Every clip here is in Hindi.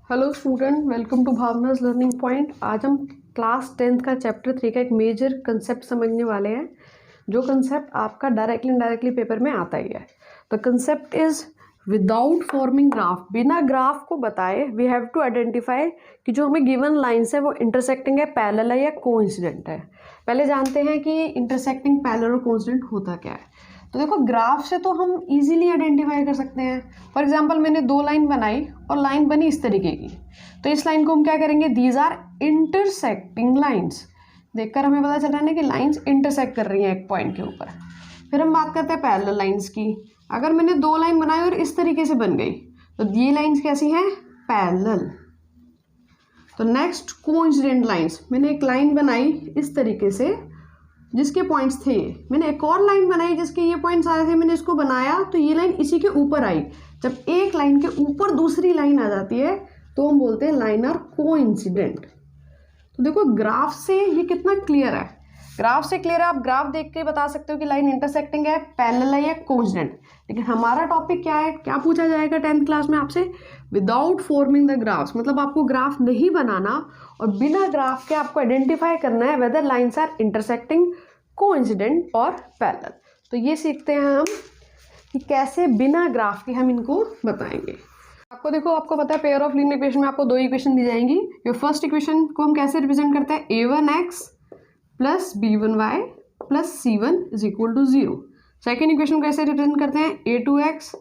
Hello student, welcome to Bhavna's learning point. आज हम क्लास 10th का चैप्टर 3 का एक मेजर कंसेप्ट समझने वाले हैं, जो कंसेप्ट आपका डायरेक्टली इनडायरेक्टली पेपर में आता ही है। The concept is without forming graph, बिना ग्राफ को बताए वी हैव टू आइडेंटिफाई कि जो हमें गिवन लाइन्स है वो इंटरसेक्टिंग है, पैरेलल है या कोइंसिडेंट है। पहले जानते हैं कि इंटरसेक्टिंग, पैरेलल और कोइंसिडेंट होता क्या है। तो देखो, ग्राफ से तो हम इजीली आइडेंटिफाई कर सकते हैं। फॉर एग्जांपल, मैंने दो लाइन बनाई और लाइन बनी इस तरीके की, तो इस लाइन को हम क्या करेंगे, दीज आर इंटरसेक्टिंग लाइन्स। देखकर हमें पता चल रहा है ना कि लाइन्स इंटरसेक्ट कर रही हैं एक पॉइंट के ऊपर। फिर हम बात करते हैं पैरेलल लाइन्स की। अगर मैंने दो लाइन बनाई और इस तरीके से बन गई तो ये लाइन्स कैसी हैं, पैरेलल। तो नेक्स्ट, कोइंसिडेंट लाइन्स। मैंने एक लाइन बनाई इस तरीके से जिसके पॉइंट्स थे, मैंने एक और लाइन बनाई जिसके ये पॉइंट्स आए थे, मैंने इसको बनाया तो ये लाइन इसी के ऊपर आई। जब एक लाइन के ऊपर दूसरी लाइन आ जाती है तो हम बोलते हैं लाइन आर कोइंसिडेंट। तो देखो, ग्राफ से ये कितना क्लियर है, ग्राफ से क्लियर है। आप ग्राफ देख के बता सकते हो कि लाइन इंटरसेक्टिंग है, पैरेलल है या कोइंसिडेंट। लेकिन हमारा टॉपिक क्या है, क्या पूछा जाएगा 10th क्लास में आपसे, विदाउट फॉर्मिंग द ग्राफ्स। मतलब आपको ग्राफ नहीं बनाना और बिना ग्राफ के आपको आइडेंटिफाई करना है whether lines are intersecting, coincident और पैरेलल। तो ये सीखते हैं हम कि कैसे बिना ग्राफ के हम इनको बताएंगे। आपको देखो, आपको पता है पेयर ऑफ लीनियर इक्वेशन में आपको दो इक्वेशन दी जाएंगी। ये फर्स्ट इक्वेशन को हम कैसे रिप्रेजेंट करते हैं, a1x plus b1y plus c1 is equal to 0। Second equation को कैसे रिप्रेजेंट करते हैं, a2x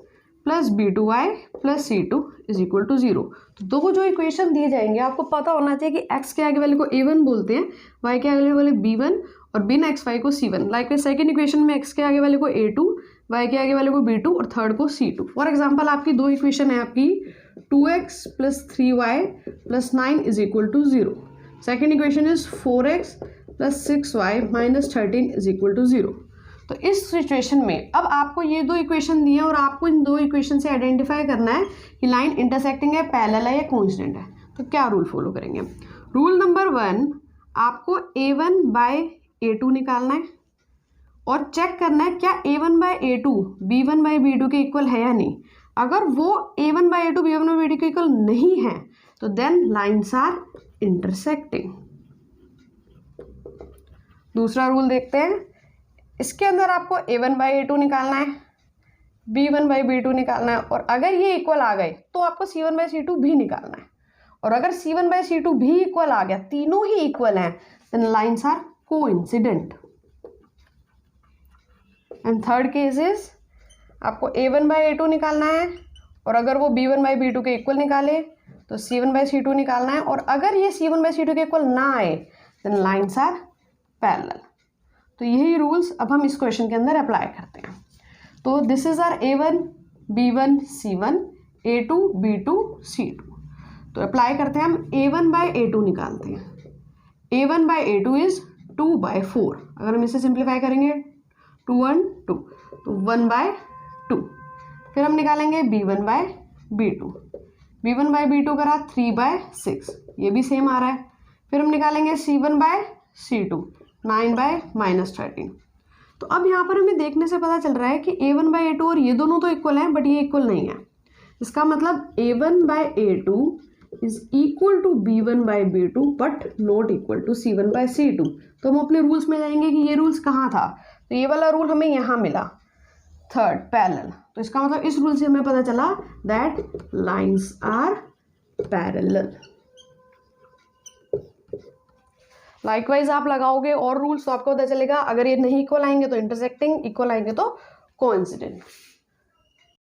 plus b2y plus c2 is equal to 0। तो दो जो इक्वेशन दिए जाएंगे आपको पता होना चाहिए कि x के आगे वाले को a1 बोलते हैं, y के आगे वाले b1 और बिन xy को c1। लाइक सेकेंड इक्वेशन में x के आगे वाले को a2, y के आगे वाले को b2 और थर्ड को c2। फॉर एग्जाम्पल, आपकी दो इक्वेशन है आपकी 2x plus 3y plus 9 is equal to 0। Second equation is 4x plus 6y minus 13 is equal to 0। तो इस सिचुएशन में अब आपको ये दो इक्वेशन दिए और आपको इन दो इक्वेशन से आइडेंटिफाई करना है कि लाइन इंटरसेक्टिंग है, पैरेलल है या कोइंसिडेंट है। तो क्या रूल फॉलो करेंगे, रूल नंबर 1, आपको a1 बाय a2 निकालना है और चेक करना है क्या a1 bye a2 b1 bye b2 के इक्वल है या नहीं। अगर वो a1 bye a2 b1 bye b2 के इक्वल नहीं है तो देन लाइन्स आर इंटरसेक्टिंग। दूसरा रूल देखते हैं, इसके अंदर आपको a1 बाई a2 निकालना है, b1 बाई b2 निकालना है, और अगर ये इक्वल आ गए तो आपको c1 बाई c2 भी निकालना है। और अगर c1 बाई c2 भी इक्वल आ गया, तीनों ही इक्वल हैं, then lines are coincident. And third case is, आपको a1 बाई a2 निकालना है और अगर वो b1 बाई b2 के इक्वल निकाले तो c1 बाई c2 निकालना है, और अगर ये c1 बाई c2 के इक्वल ना आए देन लाइन्स आर पैरेलल। तो यही रूल्स अब हम इस क्वेश्चन के अंदर अप्लाई करते हैं। तो this is are a1 b1 c1, a2 b2 c2। तो अप्लाई करते हैं, हम a1 बाई a2 निकालते हैं। a1 by a2 is 2 by 4। अगर हम इसे सिंप्लीफाई करेंगे 2 1 2 तो 1 बाय 2। फिर हम निकालेंगे b1 bye b2, b1 bye b2 करा 3 बाय 6, ये भी सेम आ रहा है। फिर हम निकालेंगे c1 bye c2, 9 bye minus 13। तो अब यहाँ पर हमें देखने से पता चल रहा है कि a1 बाई a2 और ये दोनों तो इक्वल हैं बट ये इक्वल नहीं है। इसका मतलब a1 by a2 is equal to b1 by b2 but not equal to c1 by c2। तो हम अपने रूल्स में जाएंगे कि ये रूल्स कहाँ था, तो ये वाला रूल हमें यहाँ मिला, थर्ड पैरेलल। तो इसका मतलब इस रूल से हमें पता चला that lines are parallel. Likewise आप लगाओगे और रूल्स तो आपको पता चलेगा, अगर ये नहीं इक्वल आएंगे तो इंटरसेक्टिंग, इक्वल आएंगे तो कोइंसिडेंट।